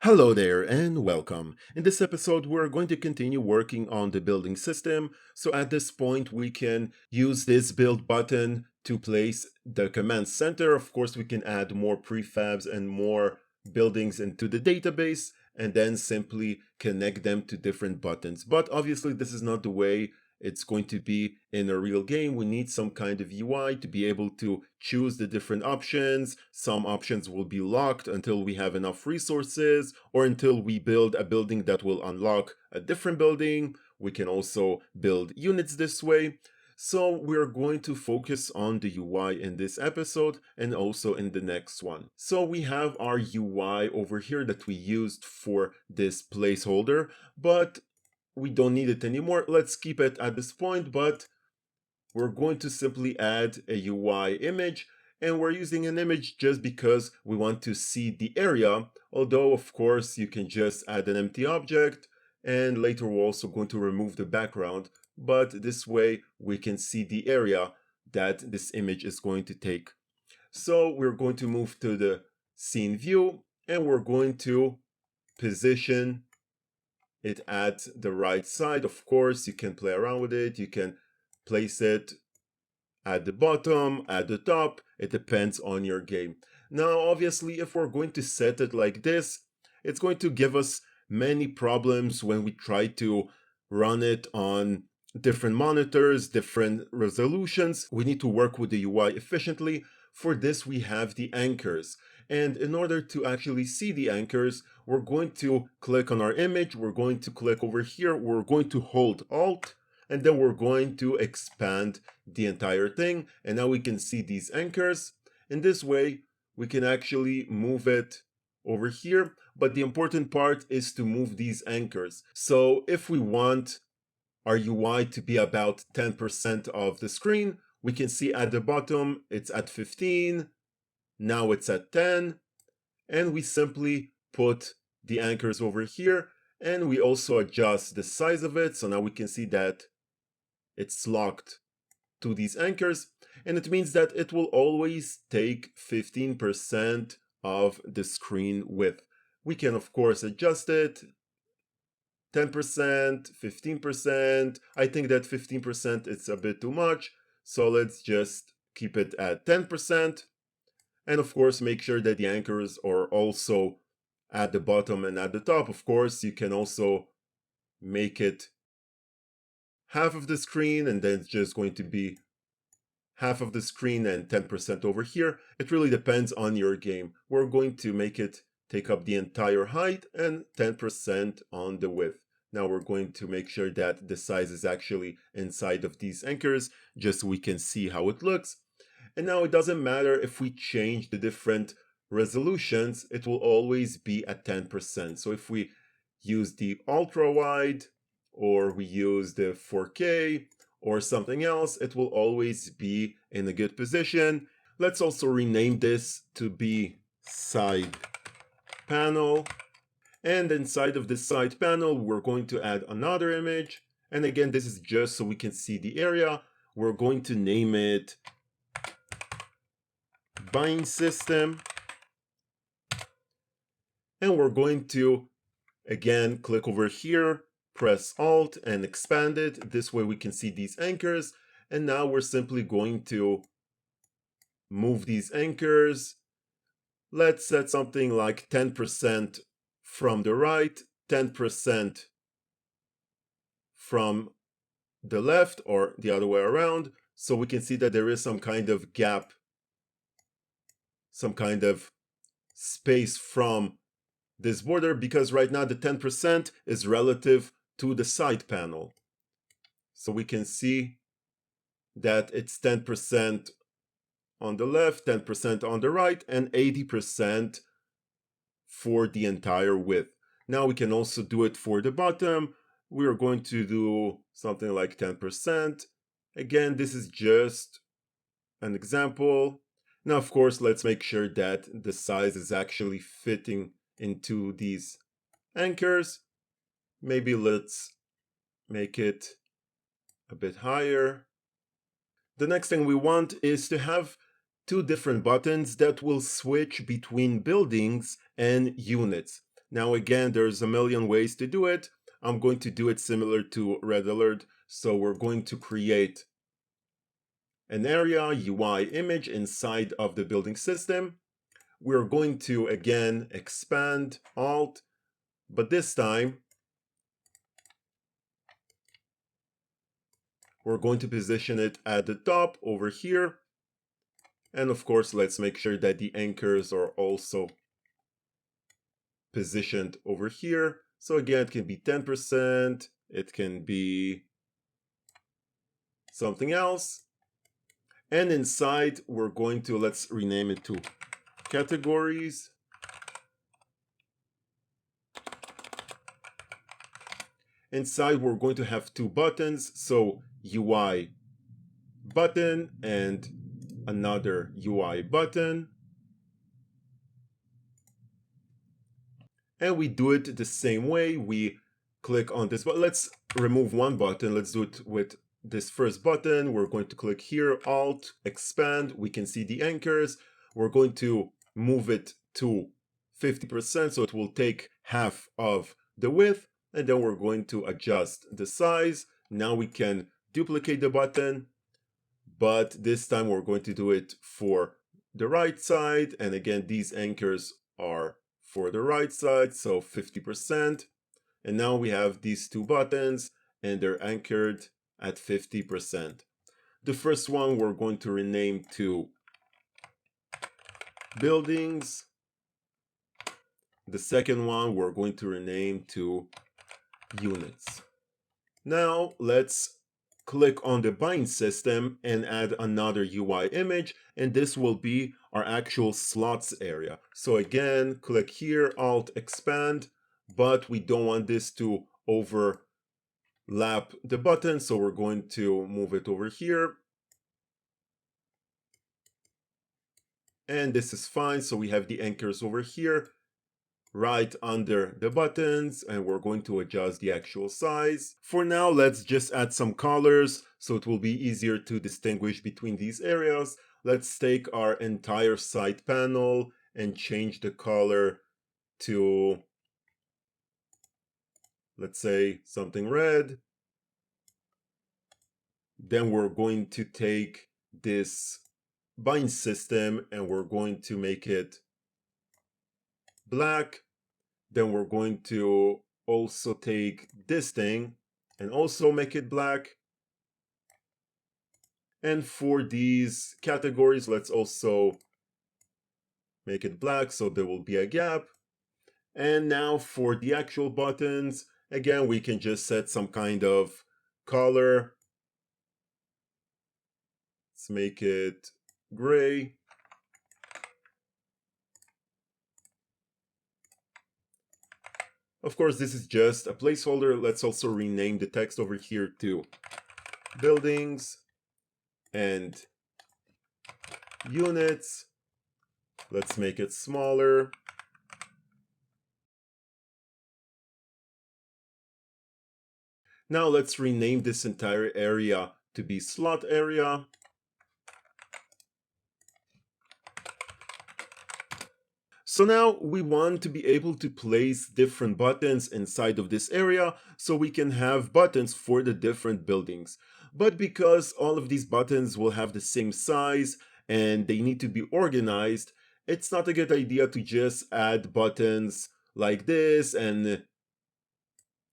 Hello there and welcome. In this episode, we're going to continue working on the building system. So at this point, we can use this build button to place the command center. Of course, we can add more prefabs and more buildings into the database and then simply connect them to different buttons. But obviously, this is not the way it's going to be in a real game. We need some kind of UI to be able to choose the different options. Some options will be locked until we have enough resources or until we build a building that will unlock a different building. We can also build units this way. So we're going to focus on the UI in this episode and also in the next one. So we have our UI over here that we used for this placeholder, but we don't need it anymore. Let's keep it at this point, but we're going to simply add a UI image, and we're using an image just because we want to see the area, although of course you can just add an empty object, and later we're also going to remove the background, but this way we can see the area that this image is going to take. So we're going to move to the scene view, and we're going to position it at the right side. Of course, you can play around with it. You can place it at the bottom, at the top. It depends on your game. Now, obviously, if we're going to set it like this, it's going to give us many problems when we try to run it on different monitors, different resolutions. We need to work with the UI efficiently. For this, we have the anchors. And in order to actually see the anchors, we're going to click on our image. We're going to click over here. We're going to hold Alt, and then we're going to expand the entire thing. And now we can see these anchors. In this way, we can actually move it over here. But the important part is to move these anchors. So if we want our UI to be about 10% of the screen, we can see at the bottom it's at 15. Now it's at 10, and we simply put the anchors over here, and we also adjust the size of it. So now we can see that it's locked to these anchors, and it means that it will always take 15% of the screen width. We can of course adjust it 10%, 15%. I think that 15% is a bit too much, so let's just keep it at 10%. And of course, make sure that the anchors are also at the bottom and at the top. Of course, you can also make it half of the screen, and then it's just going to be half of the screen and 10% over here. It really depends on your game. We're going to make it take up the entire height and 10% on the width. Now we're going to make sure that the size is actually inside of these anchors, just so we can see how it looks. And now it doesn't matter if we change the different resolutions, it will always be at 10%. So if we use the ultra wide, or we use the 4K or something else, it will always be in a good position. Let's also rename this to be side panel. And inside of this side panel, we're going to add another image. And again, this is just so we can see the area. We're going to name it buying system, and we're going to again click over here, press Alt and expand it. This way we can see these anchors, and now we're simply going to move these anchors. Let's set something like 10% from the right, 10% from the left, or the other way around, so we can see that there is some kind of gap, some kind of space from this border, because right now the 10% is relative to the side panel. So we can see that it's 10% on the left, 10% on the right, and 80% for the entire width. Now we can also do it for the bottom. We are going to do something like 10%. Again, this is just an example. Now, of course, let's make sure that the size is actually fitting into these anchors. Maybe let's make it a bit higher. The next thing we want is to have two different buttons that will switch between buildings and units. Now again, there's a million ways to do it. I'm going to do it similar to Red Alert. So we're going to create an area UI image inside of the building system. We're going to again expand Alt, but this time we're going to position it at the top over here. And of course, let's make sure that the anchors are also positioned over here. So again, it can be 10%, it can be something else. And inside, we're going to, let's rename it to categories. Inside, we're going to have two buttons. So UI button and another UI button. And we do it the same way. We click on this, but let's remove one button. Let's do it with this first button. We're going to click here, Alt, expand. We can see the anchors. We're going to move it to 50%, so it will take half of the width. And then we're going to adjust the size. Now we can duplicate the button, but this time we're going to do it for the right side. And again, these anchors are for the right side, so 50%. And now we have these two buttons and they're anchored at 50%. The first one we're going to rename to buildings. The second one we're going to rename to units. Now let's click on the bind system and add another UI image, and this will be our actual slots area. So again, click here, Alt, expand, but we don't want this to overlap the button, so we're going to move it over here. And this is fine, so we have the anchors over here, right under the buttons, and we're going to adjust the actual size. For now, let's just add some colors so it will be easier to distinguish between these areas. Let's take our entire side panel and change the color to, let's say, something red. Then we're going to take this bind system and we're going to make it black. Then we're going to also take this thing and also make it black. And for these categories, let's also make it black so there will be a gap. And now for the actual buttons, again, we can just set some kind of color. Let's make it gray. Of course, this is just a placeholder. Let's also rename the text over here to buildings and units. Let's make it smaller. Now let's rename this entire area to be slot area. So now we want to be able to place different buttons inside of this area so we can have buttons for the different buildings. But because all of these buttons will have the same size and they need to be organized, it's not a good idea to just add buttons like this and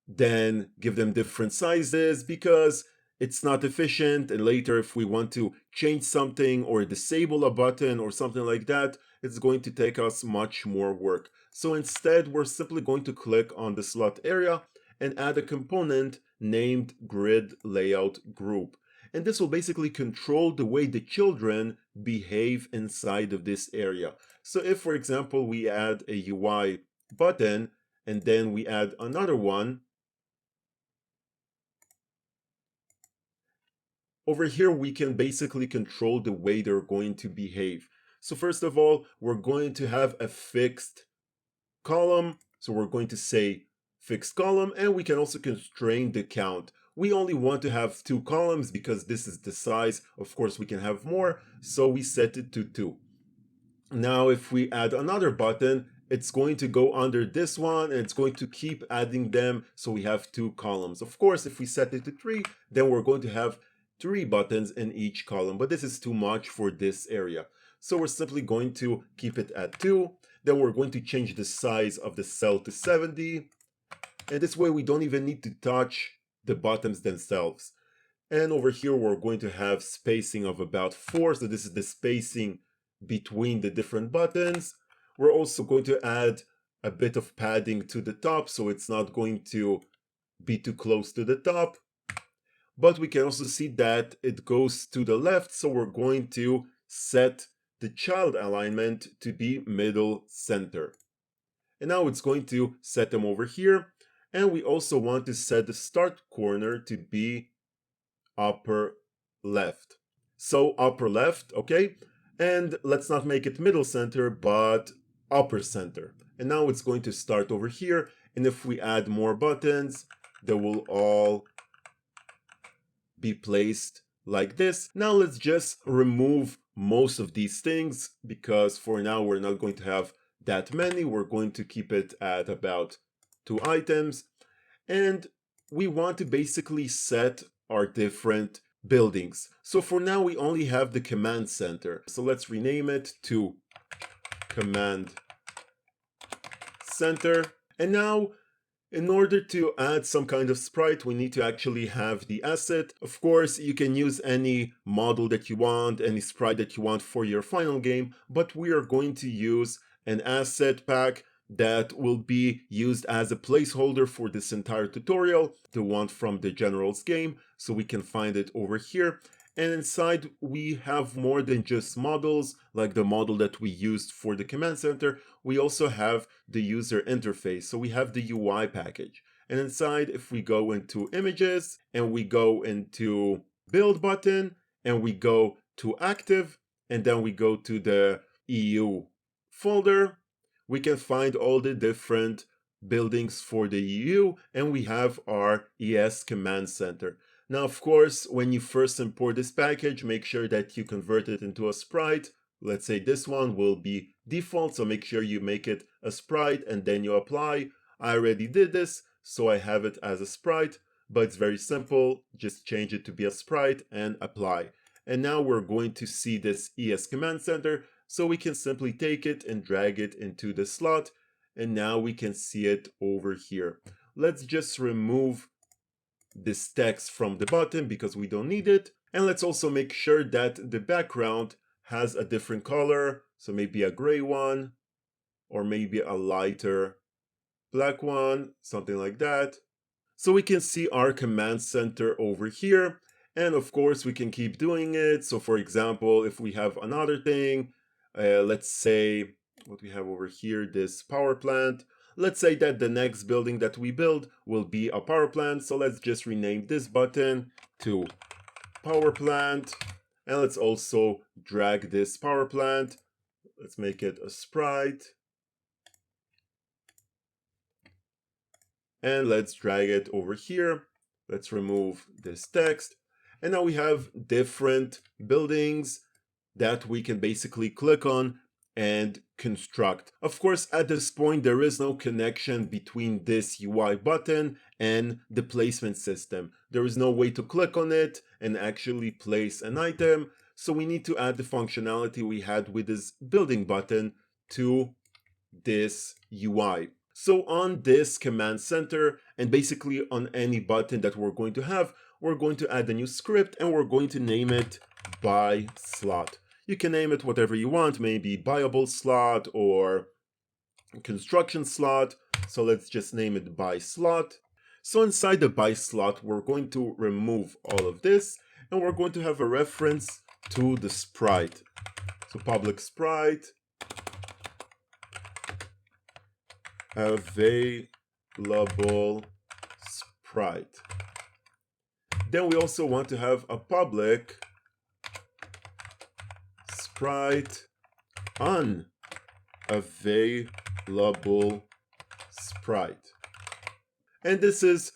then give them different sizes, because it's not efficient, and later if we want to change something or disable a button or something like that, it's going to take us much more work. So instead, we're simply going to click on the slot area and add a component named grid layout group. And this will basically control the way the children behave inside of this area. So if, for example, we add a UI button and then we add another one, over here, we can basically control the way they're going to behave. So first of all, we're going to have a fixed column. So we're going to say fixed column, and we can also constrain the count. We only want to have 2 columns because this is the size. Of course, we can have more, so we set it to 2. Now, if we add another button, it's going to go under this one, and it's going to keep adding them, so we have 2 columns. Of course, if we set it to 3, then we're going to have 3 buttons in each column, but this is too much for this area. So we're simply going to keep it at 2. Then we're going to change the size of the cell to 70. And this way we don't even need to touch the buttons themselves. And over here we're going to have spacing of about 4. So this is the spacing between the different buttons. We're also going to add a bit of padding to the top, so it's not going to be too close to the top. But we can also see that it goes to the left, so we're going to set the child alignment to be middle center. And now it's going to set them over here. And we also want to set the start corner to be upper left. So upper left, okay? And let's not make it middle center, but upper center. And now it's going to start over here. And if we add more buttons, they will all be placed like this. Now let's just remove most of these things, because for now we're not going to have that many. We're going to keep it at about 2 items. And we want to basically set our different buildings. So for now we only have the command center. So let's rename it to command center. And now, in order to add some kind of sprite, we need to actually have the asset. Of course, you can use any model that you want, any sprite that you want for your final game, but we are going to use an asset pack that will be used as a placeholder for this entire tutorial, the one from the General's game, so we can find it over here. And inside we have more than just models, like the model that we used for the command center. We also have the user interface, so we have the UI package. And inside, if we go into images and we go into build button and we go to active and then we go to the EU folder, we can find all the different buildings for the EU, and we have our ES command center. Now, of course, when you first import this package, make sure that you convert it into a sprite. Let's say this one will be default, so make sure you make it a sprite and then you apply. I already did this, so I have it as a sprite, but it's very simple. Just change it to be a sprite and apply. And now we're going to see this ES command center, so we can simply take it and drag it into the slot, and now we can see it over here. Let's just remove this text from the button because we don't need it. And let's also make sure that the background has a different color, so maybe a gray one, or maybe a lighter black one, something like that. So we can see our command center over here. And of course, we can keep doing it. So for example, if we have another thing, let's say what we have over here, this power plant. Let's say that the next building that we build will be a power plant. So let's just rename this button to power plant. And let's also drag this power plant. Let's make it a sprite. And let's drag it over here. Let's remove this text. And now we have different buildings that we can basically click on and construct. Of course, at this point, there is no connection between this UI button and the placement system. There is no way to click on it and actually place an item. So we need to add the functionality we had with this building button to this UI. So on this command center, and basically on any button that we're going to have, we're going to add a new script and we're going to name it by slot. You can name it whatever you want, maybe buyable slot or construction slot. So let's just name it by slot. So inside the by slot, we're going to remove all of this and we're going to have a reference to the sprite. So public sprite available sprite. Then we also want to have a public sprite unavailable sprite. And this is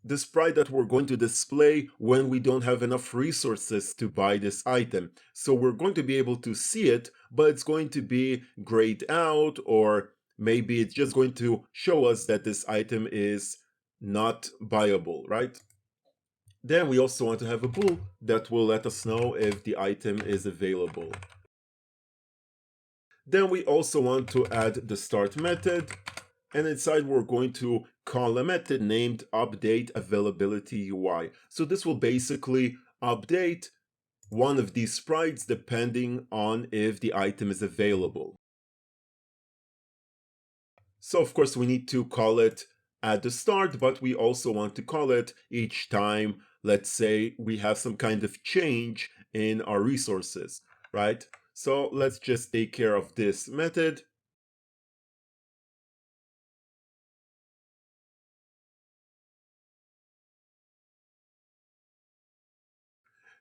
the sprite that we're going to display when we don't have enough resources to buy this item. So we're going to be able to see it, but it's going to be grayed out or maybe it's just going to show us that this item is not buyable, right? Then we also want to have a bool that will let us know if the item is available. Then we also want to add the start method, and inside we're going to call a method named update availability UI. So this will basically update one of these sprites depending on if the item is available. So of course we need to call it at the start, but we also want to call it each time, let's say, we have some kind of change in our resources, right? So let's just take care of this method.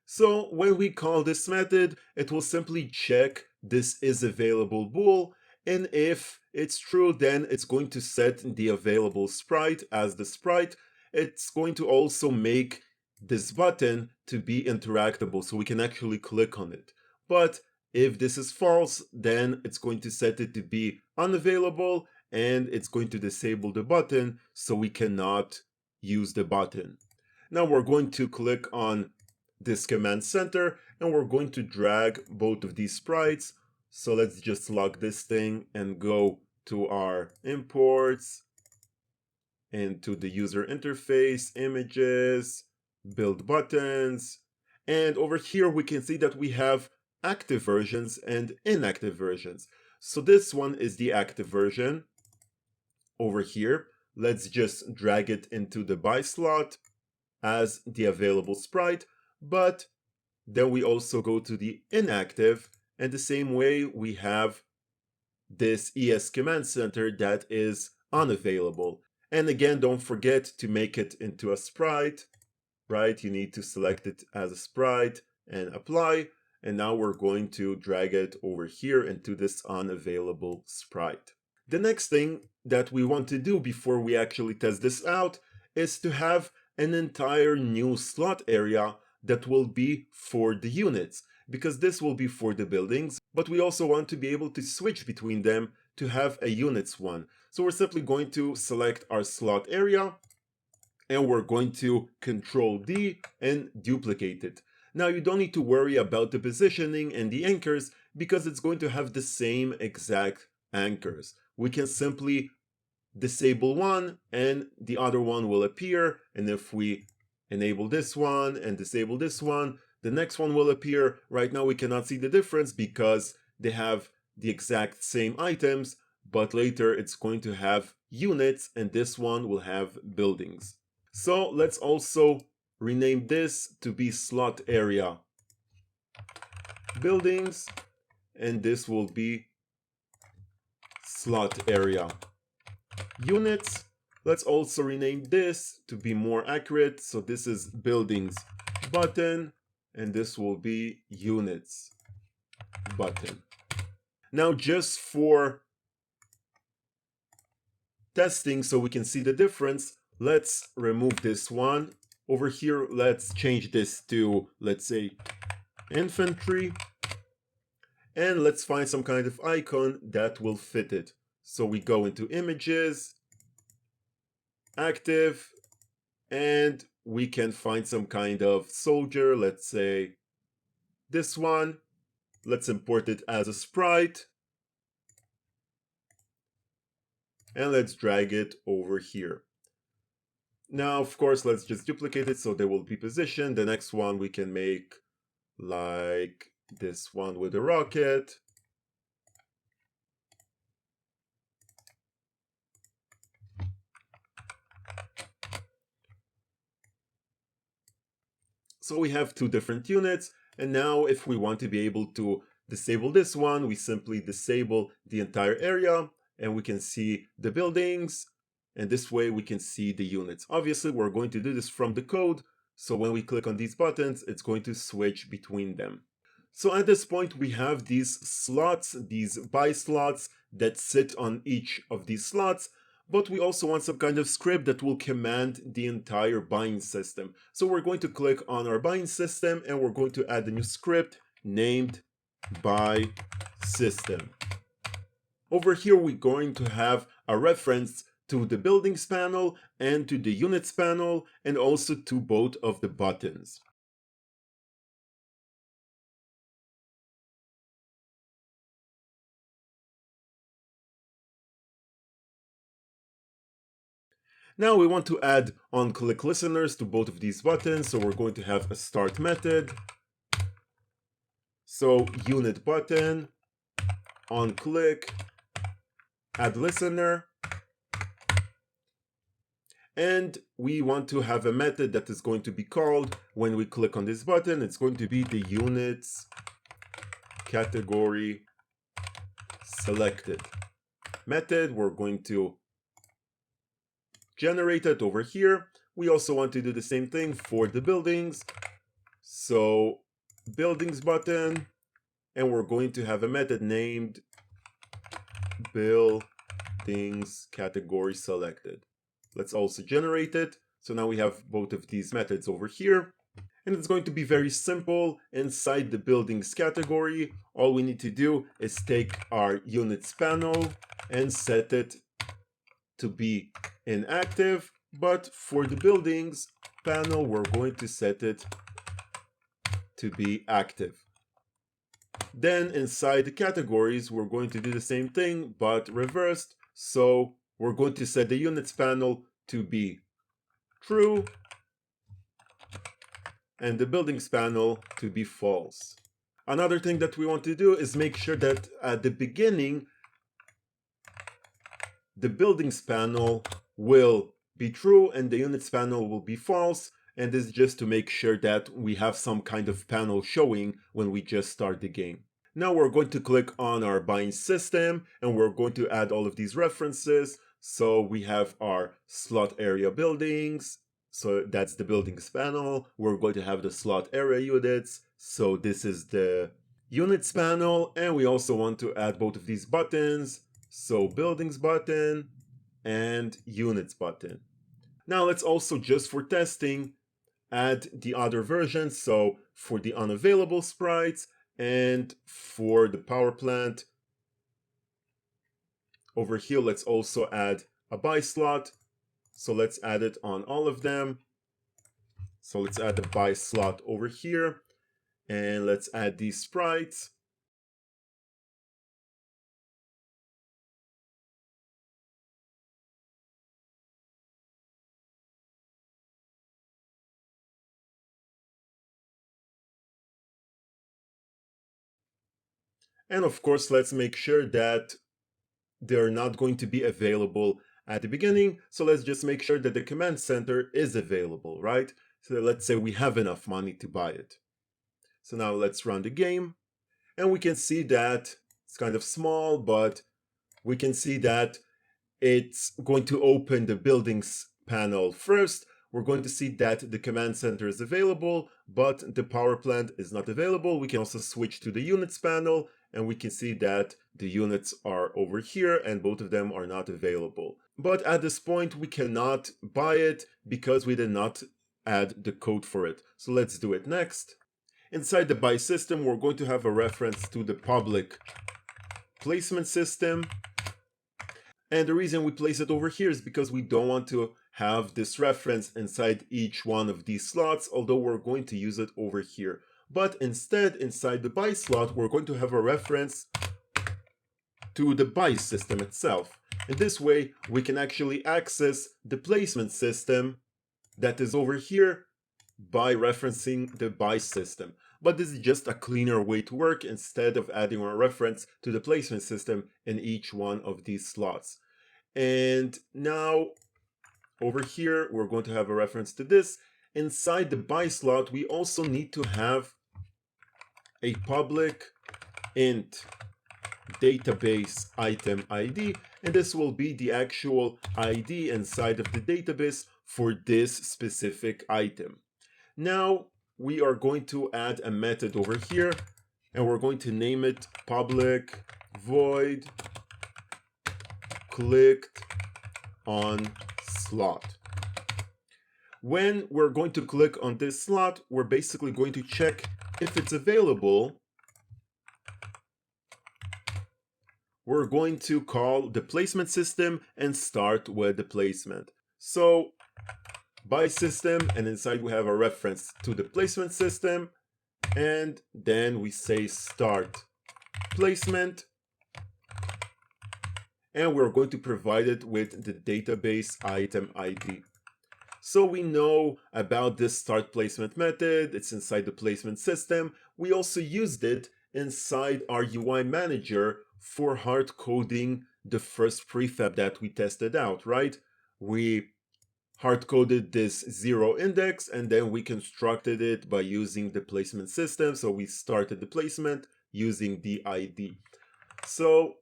So when we call this method, it will simply check this is available bool, and if it's true, then it's going to set the available sprite as the sprite. It's going to also make this button to be interactable, so we can actually click on it. But if this is false, then it's going to set it to be unavailable, and it's going to disable the button, so we cannot use the button. Now we're going to click on this command center, and we're going to drag both of these sprites. So let's just lock this thing and go to our imports, into the user interface, images, build buttons, and over here we can see that we have active versions and inactive versions. So this one is the active version over here. Let's just drag it into the buy slot as the available sprite, but then we also go to the inactive, and the same way we have this ES command center that is unavailable. And again, don't forget to make it into a sprite, right? You need to select it as a sprite and apply. And now we're going to drag it over here into this unavailable sprite. The next thing that we want to do before we actually test this out is to have an entire new slot area that will be for the units, because this will be for the buildings, but we also want to be able to switch between them to have a units one. So we're simply going to select our slot area, and we're going to Control D and duplicate it. Now you don't need to worry about the positioning and the anchors, because it's going to have the same exact anchors. We can simply disable one and the other one will appear, and if we enable this one and disable this one, the next one will appear. Right now we cannot see the difference because they have the exact same items, but later it's going to have units and this one will have buildings. So let's also rename this to be slot area buildings, and this will be slot area units. Let's also rename this to be more accurate. So this is buildings button, and this will be units button. Now just for testing so we can see the difference, let's remove this one. Over here, let's change this to, let's say, infantry. And let's find some kind of icon that will fit it. So we go into images, active, and we can find some kind of soldier, let's say this one. Let's import it as a sprite. And let's drag it over here. Now, of course, let's just duplicate it so they will be positioned. The next one we can make like this one with a rocket. So we have two different units, and now if we want to be able to disable this one, we simply disable the entire area, and we can see the buildings, and this way we can see the units. Obviously, we're going to do this from the code, so when we click on these buttons, it's going to switch between them. So at this point, we have these slots, these buy slots that sit on each of these slots, but we also want some kind of script that will command the entire buying system. So we're going to click on our buying system, and we're going to add a new script named buy system. Over here, we're going to have a reference to the buildings panel and to the units panel, and also to both of the buttons. Now we want to add on-click listeners to both of these buttons, so we're going to have a start method. So unit button, on-click, add listener, and we want to have a method that is going to be called when we click on this button. It's going to be the units category selected method. We're going to generate it over here. We also want to do the same thing for the buildings. So buildings button, and we're going to have a method named buildings category selected. Let's also generate it. So now we have both of these methods over here. And it's going to be very simple. Inside the buildings category, all we need to do is take our units panel and set it to be inactive. But for the buildings panel, we're going to set it to be active. Then inside the categories, we're going to do the same thing, but reversed. So we're going to set the units panel to be true and the buildings panel to be false. Another thing that we want to do is make sure that at the beginning, the buildings panel will be true and the units panel will be false. And this is just to make sure that we have some kind of panel showing when we just start the game. Now we're going to click on our bind system and we're going to add all of these references. So we have our slot area buildings. So that's the buildings panel. We're going to have the slot area units. So this is the units panel. And we also want to add both of these buttons. So buildings button and units button. Now let's also, just for testing, add the other versions. So for the unavailable sprites and for the power plant over here, let's also add a buy slot. So let's add it on all of them. So let's add the buy slot over here and let's add these sprites. And of course, let's make sure that they're not going to be available at the beginning. So let's just make sure that the command center is available, right? So let's say we have enough money to buy it. So now let's run the game. And we can see that it's kind of small, but we can see that it's going to open the buildings panel first. We're going to see that the command center is available, but the power plant is not available. We can also switch to the units panel and we can see that the units are over here and both of them are not available. But at this point, we cannot buy it because we did not add the code for it. So let's do it next. Inside the buy system, we're going to have a reference to the public placement system. And the reason we place it over here is because we don't want to have this reference inside each one of these slots, although we're going to use it over here. But instead, inside the buy slot, we're going to have a reference to the buy system itself. In this way, we can actually access the placement system that is over here by referencing the buy system. But this is just a cleaner way to work instead of adding a reference to the placement system in each one of these slots. And now over here, we're going to have a reference to this. Inside the buy slot, we also need to have a public int database item ID, and this will be the actual ID inside of the database for this specific item. Now we are going to add a method over here and we're going to name it public void clicked on slot. When we're going to click on this slot, we're basically going to check if it's available we're going to call the placement system and start with the placement. So by system, and inside we have a reference to the placement system, and then we say start placement, and we're going to provide it with the database item ID. So we know about this start placement method, it's inside the placement system. We also used it inside our UI manager for hard coding the first prefab that we tested out, right? We hard coded this 0 index and then we constructed it by using the placement system. So we started the placement using the ID. So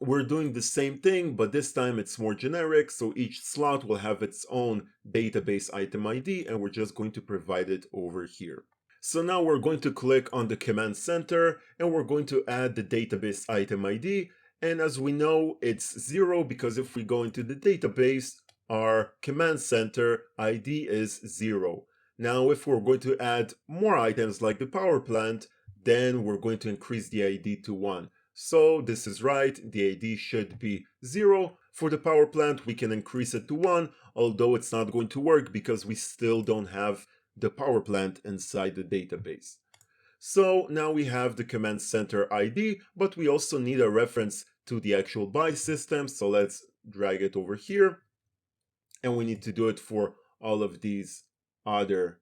we're doing the same thing, but this time it's more generic. So each slot will have its own database item ID, and we're just going to provide it over here. So now we're going to click on the command center and we're going to add the database item ID. And as we know, it's 0 because if we go into the database, our command center ID is 0. Now, if we're going to add more items like the power plant, then we're going to increase the ID to 1. So this is right, the ID should be 0. For the power plant, we can increase it to 1, although it's not going to work because we still don't have the power plant inside the database. So now we have the command center ID, but we also need a reference to the actual buy system. So let's drag it over here. And we need to do it for all of these other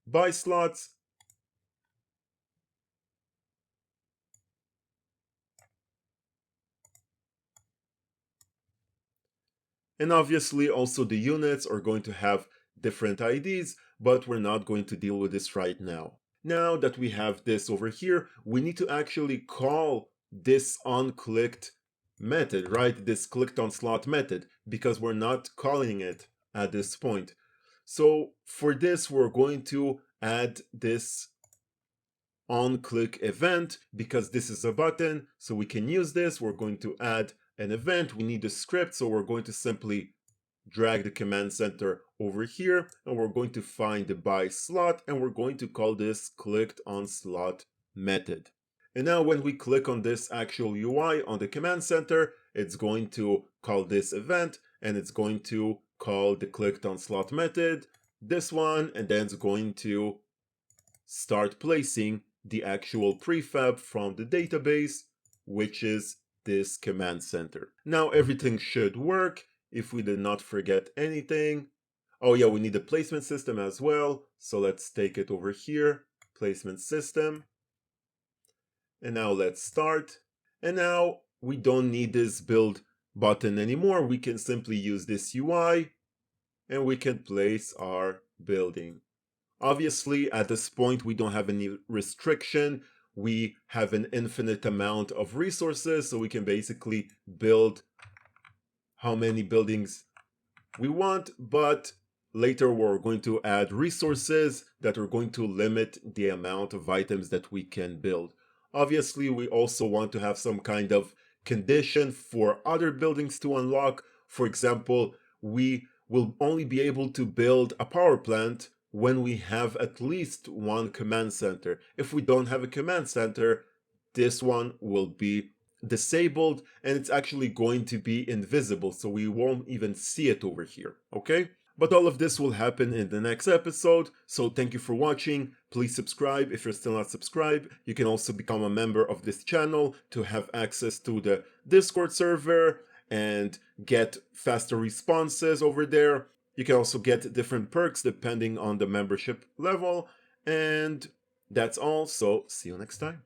buy slots. And obviously also the units are going to have different IDs, but we're not going to deal with this right now. Now that we have this over here, we need to actually call this onClicked method, right? This clicked on slot method, because we're not calling it at this point. So for this, we're going to add this onClick event because this is a button, so we can use this. We're going to add an event. We need a script, so we're going to simply drag the command center over here and we're going to find the buy slot and we're going to call this clicked on slot method. And now when we click on this actual UI on the command center, it's going to call this event and it's going to call the clicked on slot method, this one, and then it's going to start placing the actual prefab from the database, which is this command center. Now everything should work if we did not forget anything. Oh yeah, we need a placement system as well. So let's take it over here, placement system. And now let's start. And now we don't need this build button anymore. We can simply use this UI and we can place our building. Obviously, at this point, we don't have any restriction. We have an infinite amount of resources, so we can basically build how many buildings we want, but later we're going to add resources that are going to limit the amount of items that we can build. Obviously, we also want to have some kind of condition for other buildings to unlock. For example, we will only be able to build a power plant when we have at least one command center. If we don't have a command center, this one will be disabled and it's actually going to be invisible, so we won't even see it over here, okay? But all of this will happen in the next episode, so thank you for watching. Please subscribe if you're still not subscribed. You can also become a member of this channel to have access to the Discord server and get faster responses over there. You can also get different perks depending on the membership level. And that's all, so see you next time.